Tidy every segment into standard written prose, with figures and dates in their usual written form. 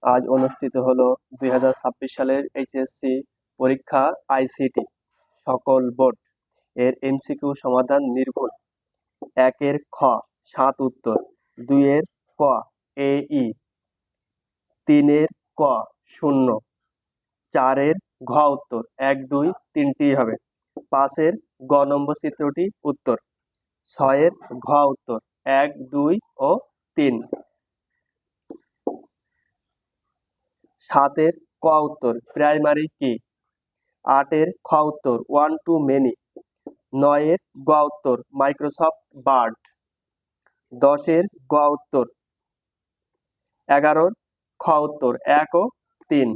আজ অনুষ্ঠিত হলো 2026 সালের এইচএসসি পরীক্ষা আইসিটি সকল বোর্ড এর এমসিকিউ সমাধান নির্ভুল। 1 খ 7 উত্তর, 2 ক এই, 3 ক 0, 4 ঘ উত্তর, 1 2 3টি হবে। 5 গ নম্বর চিত্রটি উত্তর, 6 ঘ উত্তর, 1 2 ও 3, 7 ক উত্তর, প্রাইমারি কি। 8 খ উত্তর, ওয়ান টু মেনি। 9 গ উত্তর, মাইক্রোসফট বার্ড। 10 গ উত্তর, 11 খ উত্তর, 1 ও 3।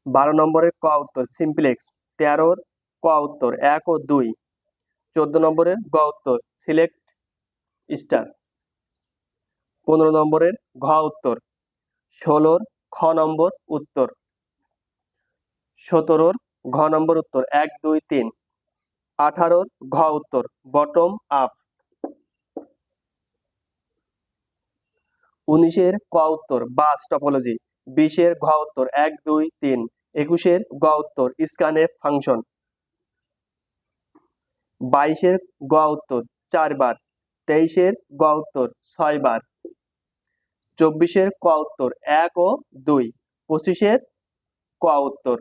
12 নম্বরের ক উত্তর, সিমপ্লেক্স। 13 ক উত্তর, 1 ও 2। 14 নম্বরের গ উত্তর, সিলেক্ট স্টার। 15 নম্বরের ঘ উত্তর, 16 খ নম্বর উত্তর। 17 ঘ নম্বর উত্তর, 1 2 3। 18 ঘ উত্তর, বটম আপ। 19 ক উত্তর, বাস টপোলজি। 20 ঘ উত্তর, 1 2 3। 21 গ উত্তর, স্ক্যানএফ ফাংশন। 22 গ উত্তর, 4 বার। 23 গ উত্তর, 6 বার। 24 ক উত্তর, 1 ও 2। 25 ক উত্তর,